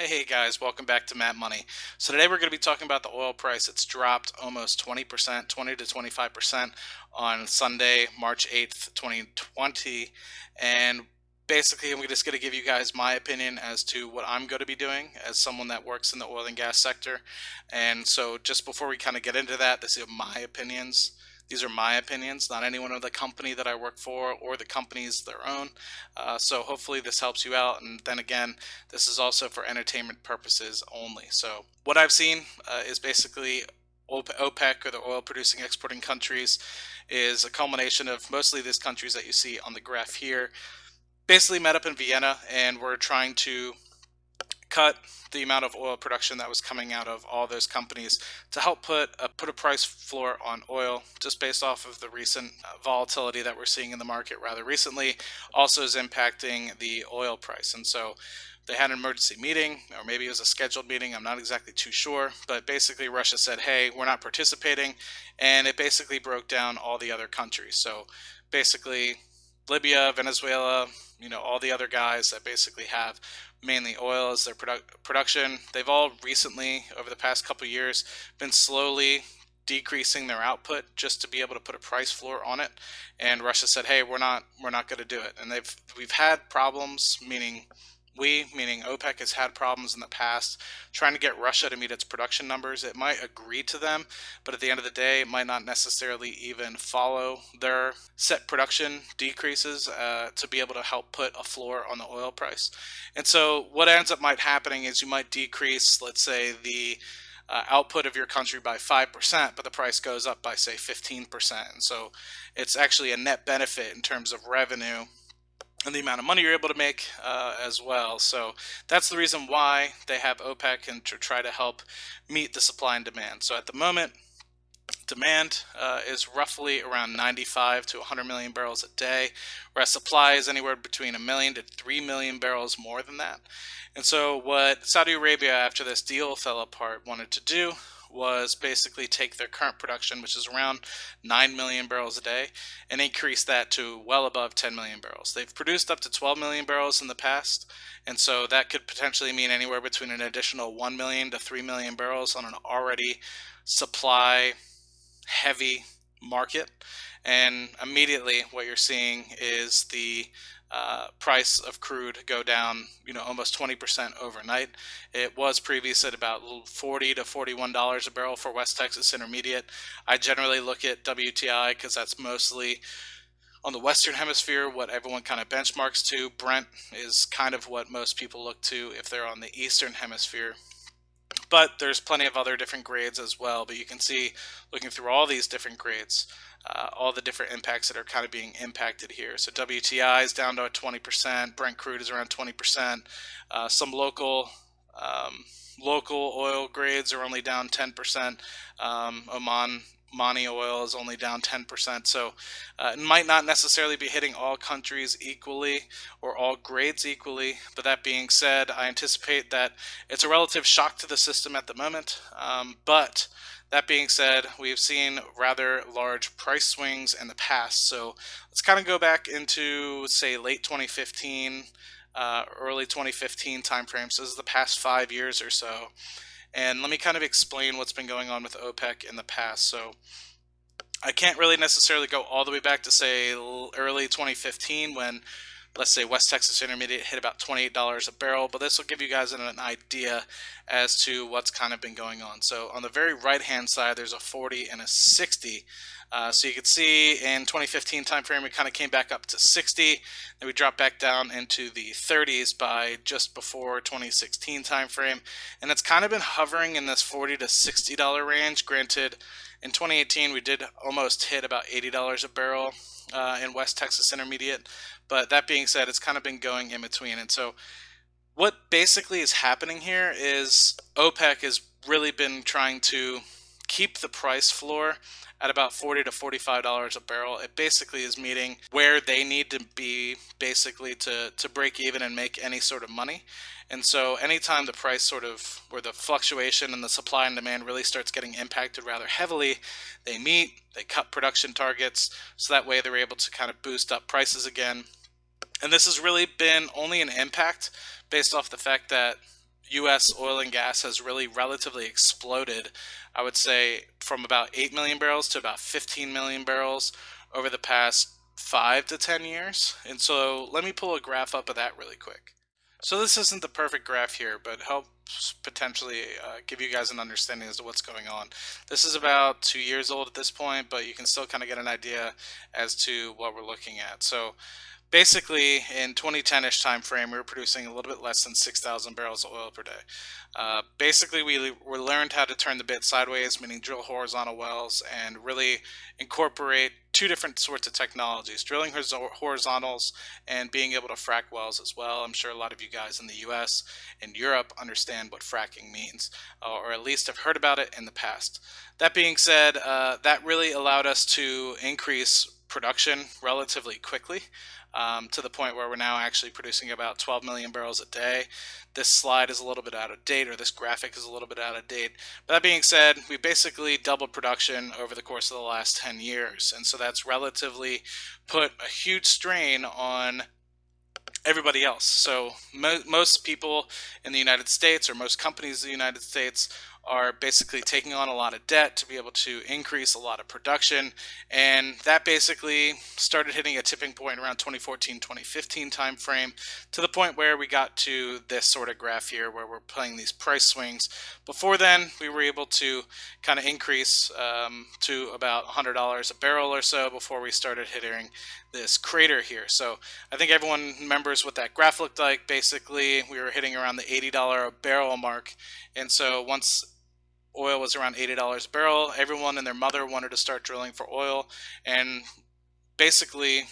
Hey guys, welcome back to Matt Money. So today we're going to be talking about the oil price. It's dropped almost 20%, 20 to 25% on Sunday, March 8th, 2020. And basically, I'm just going to give you guys my opinion as to what I'm going to be doing as someone that works in the oil and gas sector. And so just before we kind of get into that, this is my opinions. These are my opinions, not anyone of the company that I work for or the company's their own. So hopefully this helps you out. And then again, this is also for entertainment purposes only. So what I've seen is basically OPEC, or the oil producing exporting countries, is a culmination of mostly these countries that you see on the graph here. Basically met up in Vienna, and we're trying to cut the amount of oil production that was coming out of all those companies to help put a price floor on oil, just based off of the recent volatility that we're seeing in the market rather recently also is impacting the oil price. And so they had an emergency meeting, or maybe it was a scheduled meeting, I'm not exactly too sure, but basically Russia said, hey, we're not participating, and it basically broke down all the other countries. So basically Libya, Venezuela, all the other guys that basically have mainly oil as their production, they've all recently, over the past couple of years, been slowly decreasing their output just to be able to put a price floor on it. And Russia said, hey, we're not going to do it. And we've had problems, meaning OPEC, has had problems in the past trying to get Russia to meet its production numbers. It might agree to them, but at the end of the day, it might not necessarily even follow their set production decreases to be able to help put a floor on the oil price. And so what ends up might happening is you might decrease, let's say, the output of your country by 5%, but the price goes up by, say, 15%. And so it's actually a net benefit in terms of revenue and the amount of money you're able to make as well. So that's the reason why they have OPEC, and to try to help meet the supply and demand. So at the moment, demand is roughly around 95 to 100 million barrels a day, whereas supply is anywhere between a million to 3 million barrels more than that. And so what Saudi Arabia, after this deal fell apart, wanted to do was basically take their current production, which is around 9 million barrels a day, and increase that to well above 10 million barrels. They've produced up to 12 million barrels in the past, and so that could potentially mean anywhere between an additional 1 million to 3 million barrels on an already supply heavy market. And immediately what you're seeing is the price of crude go down, almost 20% overnight. It was previous at about $40 to $41 a barrel for West Texas Intermediate. I generally look at WTI because that's mostly on the Western Hemisphere what everyone kind of benchmarks to. Brent is kind of what most people look to if they're on the Eastern Hemisphere. But there's plenty of other different grades as well. But you can see, looking through all these different grades, all the different impacts that are kind of being impacted here. So WTI is down to 20%. Brent crude is around 20%. Some local oil grades are only down 10%. Omani oil is only down 10%. So it might not necessarily be hitting all countries equally or all grades equally. But that being said, I anticipate that it's a relative shock to the system at the moment. But that being said, we've seen rather large price swings in the past. So let's kind of go back into, say, late 2015, early 2015 timeframe. So this is the past 5 years or so. And let me kind of explain what's been going on with OPEC in the past. So I can't really necessarily go all the way back to, say, early 2015 when, let's say, West Texas Intermediate hit about $28 a barrel, but this will give you guys an idea as to what's kind of been going on. So on the very right-hand side, there's a 40 and a 60. So you can see in 2015 timeframe, we kind of came back up to 60, then we dropped back down into the 30s by just before 2016 timeframe, and it's kind of been hovering in this $40 to $60 range. Granted, in 2018, we did almost hit about $80 a barrel in West Texas Intermediate, but that being said, it's kind of been going in between. And so what basically is happening here is OPEC has really been trying to keep the price floor at about $40 to $45 a barrel. It basically is meeting where they need to be basically to break even and make any sort of money. And so anytime the price sort of, or the fluctuation in the supply and demand really starts getting impacted rather heavily, they cut production targets, so that way they're able to kind of boost up prices again. And this has really been only an impact based off the fact that US oil and gas has really relatively exploded. I would say from about 8 million barrels to about 15 million barrels over the past 5 to 10 years. And so let me pull a graph up of that really quick. So this isn't the perfect graph here, but helps potentially give you guys an understanding as to what's going on. This is about 2 years old at this point, but you can still kind of get an idea as to what we're looking at. So basically, in 2010-ish time frame, we were producing a little bit less than 6,000 barrels of oil per day. Basically, we learned how to turn the bit sideways, meaning drill horizontal wells, and really incorporate two different sorts of technologies: drilling horizontals and being able to frack wells as well. I'm sure a lot of you guys in the U.S. and Europe understand what fracking means, or at least have heard about it in the past. That being said, that really allowed us to increase production relatively quickly, to the point where we're now actually producing about 12 million barrels a day. This slide is a little bit out of date, or this graphic is a little bit out of date. But that being said, we basically doubled production over the course of the last 10 years. And so that's relatively put a huge strain on everybody else. So most people in the United States, or most companies in the United States, are basically taking on a lot of debt to be able to increase a lot of production. And that basically started hitting a tipping point around 2014, 2015 timeframe, to the point where we got to this sort of graph here where we're playing these price swings. Before then, we were able to kind of increase to about $100 a barrel or so before we started hitting this crater here. So I think everyone remembers what that graph looked like. Basically, we were hitting around the $80 a barrel mark. And so once oil was around $80 a barrel, everyone and their mother wanted to start drilling for oil. And basically,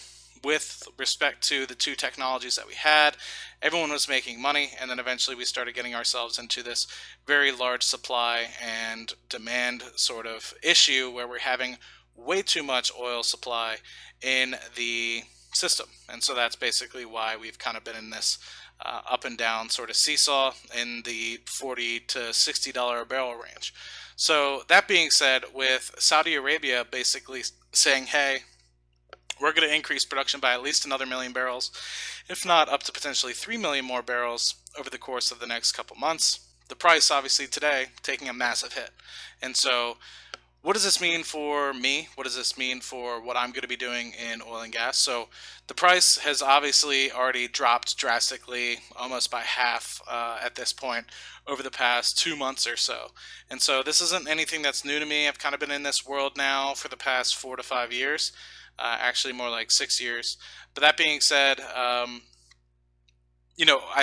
with respect to the two technologies that we had, everyone was making money. And then eventually we started getting ourselves into this very large supply and demand sort of issue where we're having way too much oil supply in the system. And so that's basically why we've kind of been in this up and down sort of seesaw in the $40 to $60 a barrel range. So that being said, with Saudi Arabia basically saying, hey, we're going to increase production by at least another million barrels, if not up to potentially 3 million more barrels over the course of the next couple months, the price obviously today taking a massive hit. And so what does this mean for me? What does this mean for what I'm going to be doing in oil and gas? So the price has obviously already dropped drastically, almost by half at this point over the past 2 months or so. And so this isn't anything that's new to me. I've kind of been in this world now for the past 4 to 5 years, actually more like 6 years. But that being said, I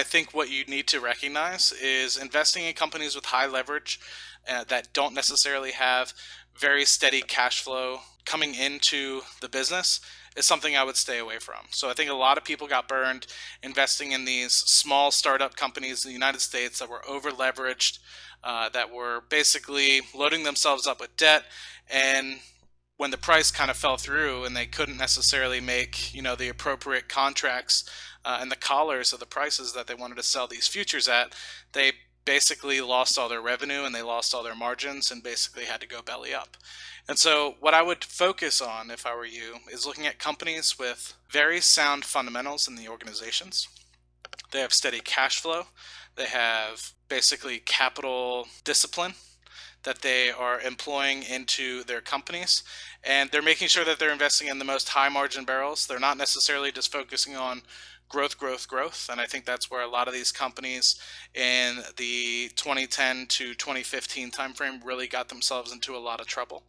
think what you need to recognize is investing in companies with high leverage that don't necessarily have very steady cash flow coming into the business is something I would stay away from. So I think a lot of people got burned investing in these small startup companies in the United States that were over leveraged, that were basically loading themselves up with debt. And when the price kind of fell through and they couldn't necessarily make, the appropriate contracts and the collars of the prices that they wanted to sell these futures at, they basically lost all their revenue and they lost all their margins and basically had to go belly up. And so what I would focus on if I were you is looking at companies with very sound fundamentals in the organizations. They have steady cash flow. They have basically capital discipline that they are employing into their companies, and they're making sure that they're investing in the most high margin barrels. They're not necessarily just focusing on growth. And I think that's where a lot of these companies in the 2010 to 2015 timeframe really got themselves into a lot of trouble,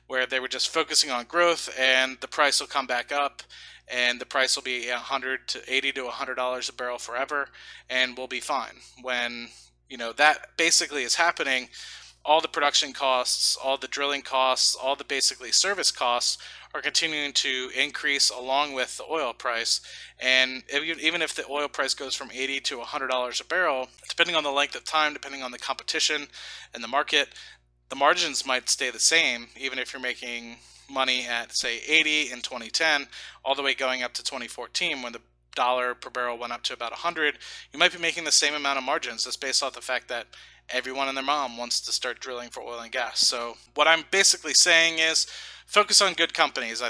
where they were just focusing on growth and the price will come back up and the price will be 100 to 80 to $100 a barrel forever and we'll be fine. When that basically is happening, all the production costs, all the drilling costs, all the basically service costs are continuing to increase along with the oil price. And even if the oil price goes from 80 to $100 a barrel, depending on the length of time, depending on the competition and the market, the margins might stay the same, even if you're making money at, say, 80 in 2010, all the way going up to 2014 when the dollar per barrel went up to about 100, you might be making the same amount of margins just based off the fact that everyone and their mom wants to start drilling for oil and gas. So what I'm basically saying is focus on good companies. I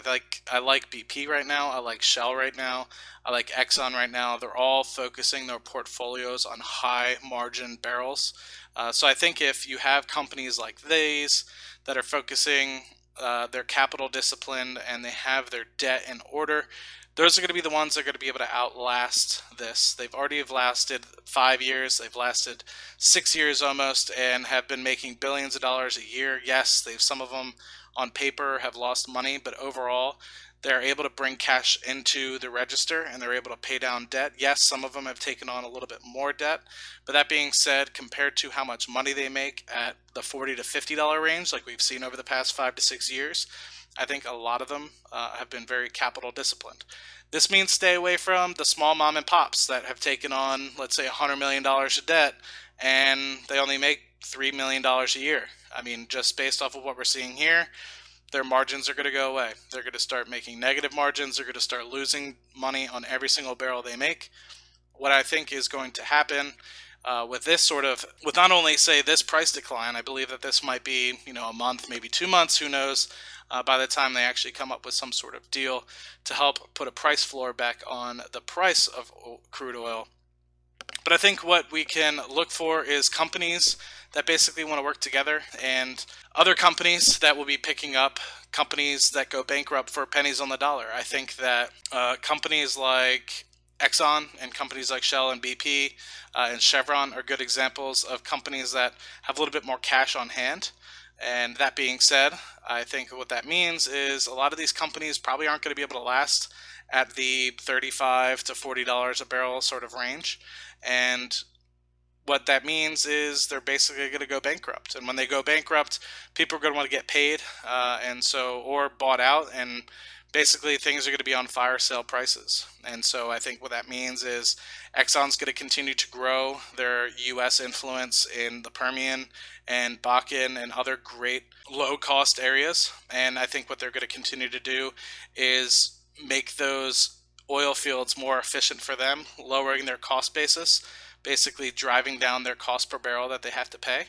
like BP right now. I like Shell right now. I like Exxon right now. They're all focusing their portfolios on high margin barrels. So I think if you have companies like these that are focusing their capital discipline and they have their debt in order, those are going to be the ones that are going to be able to outlast this. They've already have lasted 5 years. They've lasted 6 years almost, and have been making billions of dollars a year. Yes, they've some of them on paper have lost money, but overall, they're able to bring cash into the register and they're able to pay down debt. Yes, some of them have taken on a little bit more debt, but that being said, compared to how much money they make at the $40 to $50 range, like we've seen over the past 5 to 6 years, I think a lot of them have been very capital disciplined. This means stay away from the small mom and pops that have taken on, let's say, $100 million of debt and they only make $3 million a year. I mean, just based off of what we're seeing here, their margins are going to go away. They're going to start making negative margins. They're going to start losing money on every single barrel they make. What I think is going to happen with this sort of, with not only say this price decline, I believe that this might be, a month, maybe 2 months, who knows, by the time they actually come up with some sort of deal to help put a price floor back on the price of crude oil. But I think what we can look for is companies that basically want to work together, and other companies that will be picking up companies that go bankrupt for pennies on the dollar. I think that companies like Exxon and companies like Shell and BP and Chevron are good examples of companies that have a little bit more cash on hand. And that being said, I think what that means is a lot of these companies probably aren't going to be able to last at the $35 to $40 a barrel sort of range. And what that means is they're basically going to go bankrupt. And when they go bankrupt, people are going to want to get paid, or bought out, and basically things are going to be on fire sale prices. And so I think what that means is Exxon's going to continue to grow their U.S. influence in the Permian and Bakken and other great low cost areas. And I think what they're going to continue to do is make those oil fields more efficient for them, lowering their cost basis, basically driving down their cost per barrel that they have to pay.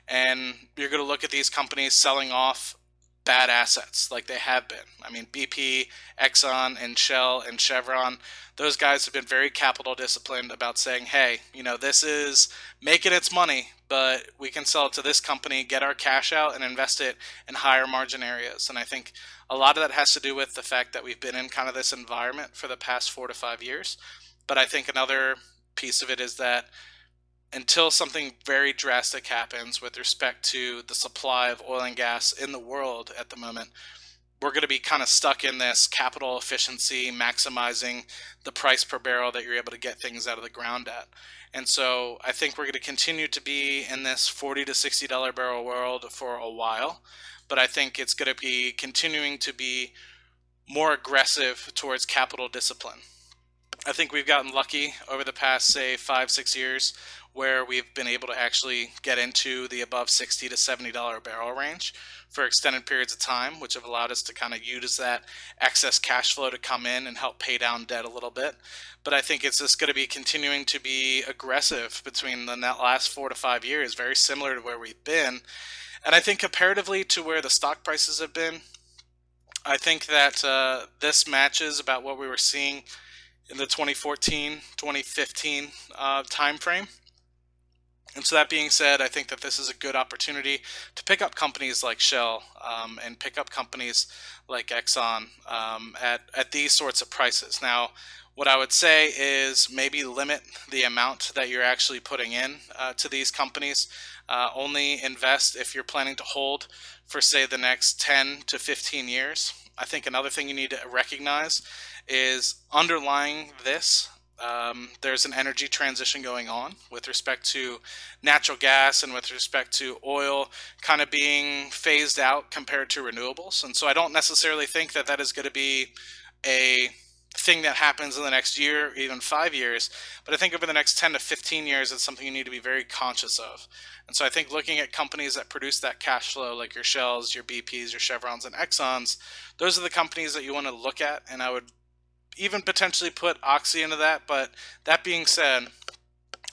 And you're going to look at these companies selling off bad assets like they have been. I mean, BP, Exxon, and Shell and Chevron, those guys have been very capital disciplined about saying, hey, this is making its money, but we can sell it to this company, get our cash out, and invest it in higher margin areas. And I think a lot of that has to do with the fact that we've been in kind of this environment for the past 4 to 5 years. But I think another piece of it is that until something very drastic happens with respect to the supply of oil and gas in the world at the moment, we're going to be kind of stuck in this capital efficiency, maximizing the price per barrel that you're able to get things out of the ground at. And so I think we're going to continue to be in this $40 to $60 barrel world for a while, but I think it's going to be continuing to be more aggressive towards capital discipline. I think we've gotten lucky over the past, say, 5, 6 years, where we've been able to actually get into the above $60 to $70 a barrel range for extended periods of time, which have allowed us to kind of use that excess cash flow to come in and help pay down debt a little bit. But I think it's just going to be continuing to be aggressive between the last 4 to 5 years, very similar to where we've been. And I think comparatively to where the stock prices have been, I think that this matches about what we were seeing in the 2014, 2015 time frame. And so that being said, I think that this is a good opportunity to pick up companies like Shell and pick up companies like Exxon at these sorts of prices. Now, what I would say is maybe limit the amount that you're actually putting in to these companies. Only invest if you're planning to hold for, say, the next 10 to 15 years. I think another thing you need to recognize is underlying this, there's an energy transition going on with respect to natural gas and with respect to oil kind of being phased out compared to renewables. And so I don't necessarily think that that is going to be a thing that happens in the next year, even 5 years. But I think over the next 10 to 15 years, it's something you need to be very conscious of. And so I think looking at companies that produce that cash flow, like your Shells, your BPs, your Chevrons, and Exxons, those are the companies that you want to look at. And I would even potentially put Oxy into that. But that being said,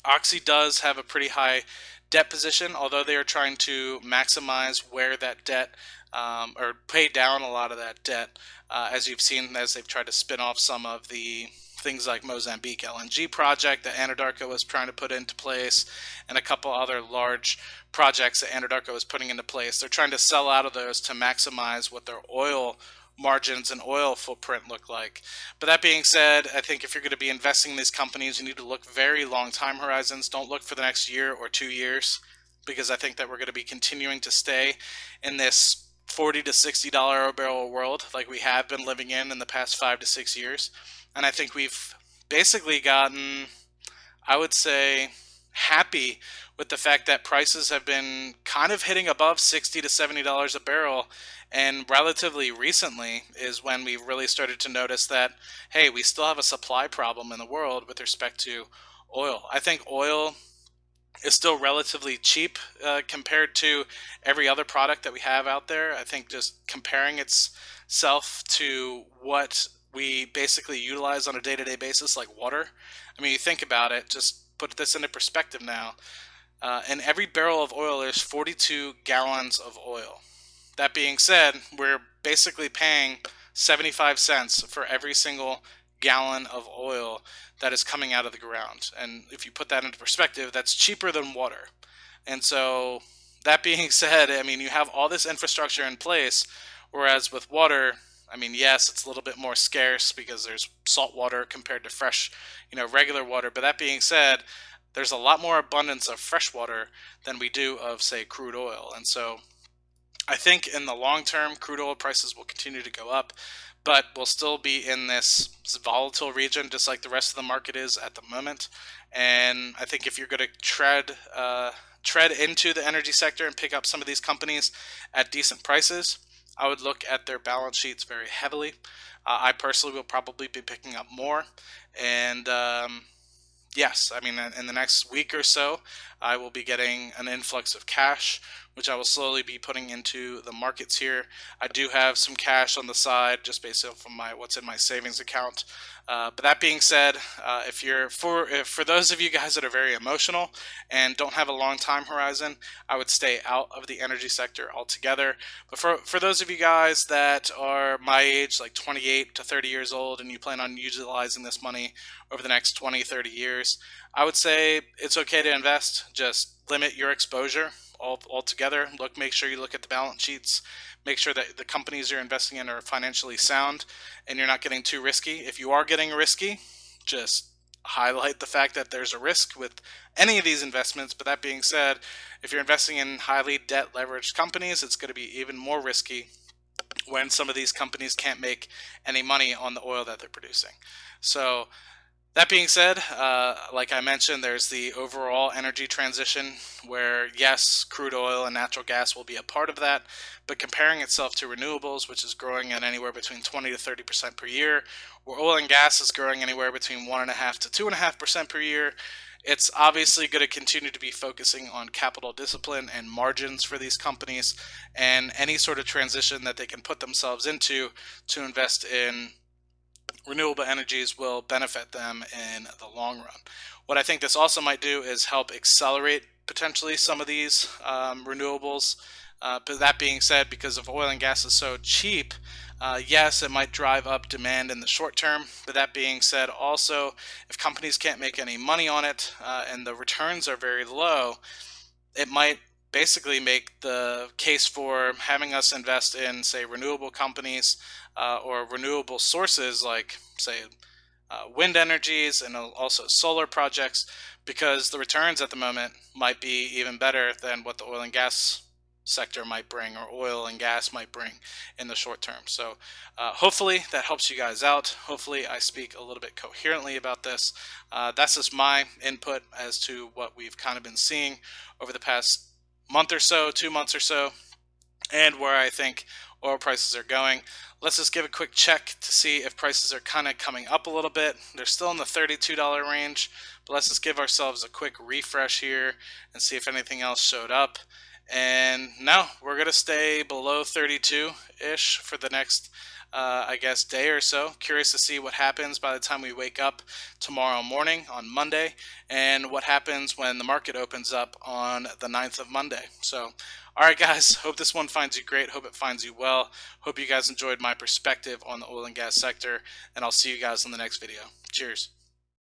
Oxy does have a pretty high debt position, although they are trying to maximize where that debt or pay down a lot of that debt, as you've seen as they've tried to spin off some of the things like Mozambique LNG project that Anadarko was trying to put into place, and a couple other large projects that Anadarko is putting into place. They're trying to sell out of those to maximize what their oil margins and oil footprint look like. But that being said, I think if you're going to be investing in these companies, you need to look very long time horizons. Don't look for the next year or 2 years, because I think that we're going to be continuing to stay in this $40 to $60 a barrel world like we have been living in the past 5 to 6 years. And I think we've basically gotten, I would say, happy with the fact that prices have been kind of hitting above $60 to $70 a barrel. And relatively recently is when we really started to notice that, hey, we still have a supply problem in the world with respect to oil. I think oil is still relatively cheap compared to every other product that we have out there. I think just comparing itself to what we basically utilize on a day-to-day basis, like water. I mean, you think about it, just put this into perspective now. In every barrel of oil, there's 42 gallons of oil. That being said, we're basically paying 75 cents for every single gallon of oil that is coming out of the ground. And if you put that into perspective, that's cheaper than water. And so, that being said, I mean, you have all this infrastructure in place, whereas with water, I mean, yes, it's a little bit more scarce because there's salt water compared to fresh, regular water. But that being said, there's a lot more abundance of fresh water than we do of, say, crude oil. And so, I think in the long term, crude oil prices will continue to go up, but we'll still be in this volatile region, just like the rest of the market is at the moment. And I think if you're going to tread into the energy sector and pick up some of these companies at decent prices, I would look at their balance sheets very heavily. I personally will probably be picking up more, and yes, I mean, in the next week or so, I will be getting an influx of cash, which I will slowly be putting into the markets here. I do have some cash on the side just based off of what's in my savings account. But that being said, if for those of you guys that are very emotional and don't have a long time horizon, I would stay out of the energy sector altogether. But for those of you guys that are my age, like 28 to 30 years old, and you plan on utilizing this money over the next 20, 30 years, I would say it's okay to invest. Just limit your exposure altogether. Make sure you look at the balance sheets. Make sure that the companies you're investing in are financially sound and you're not getting too risky. If you are getting risky, just highlight the fact that there's a risk with any of these investments. But that being said, if you're investing in highly debt leveraged companies, it's going to be even more risky when some of these companies can't make any money on the oil that they're producing. So that being said, like I mentioned, there's the overall energy transition where, yes, crude oil and natural gas will be a part of that, but comparing itself to renewables, which is growing at anywhere between 20 to 30% per year, where oil and gas is growing anywhere between 1.5 to 2.5% per year, it's obviously going to continue to be focusing on capital discipline and margins for these companies and any sort of transition that they can put themselves into to invest in renewable energies will benefit them in the long run. What I think this also might do is help accelerate potentially some of these renewables. But that being said, because if oil and gas is so cheap, yes, it might drive up demand in the short term. But that being said, also, if companies can't make any money on it and the returns are very low, it might basically make the case for having us invest in, say, renewable companies or renewable sources like, say, wind energies and also solar projects, because the returns at the moment might be even better than what the oil and gas sector might bring or oil and gas might bring in the short term. So hopefully that helps you guys out. Hopefully I speak a little bit coherently about this. That's just my input as to what we've kind of been seeing over the past month or so, 2 months or so, and where I think oil prices are going. Let's just give a quick check to see if prices are kind of coming up a little bit. They're still in the $32 range, but let's just give ourselves a quick refresh here and see if anything else showed up. And no, we're going to stay below 32-ish for the next, I guess, day or so. Curious to see what happens by the time we wake up tomorrow morning on Monday, and what happens when the market opens up on the 9th of Monday. So, all right, guys, hope this one finds you great. Hope it finds you well. Hope you guys enjoyed my perspective on the oil and gas sector, and I'll see you guys in the next video. Cheers.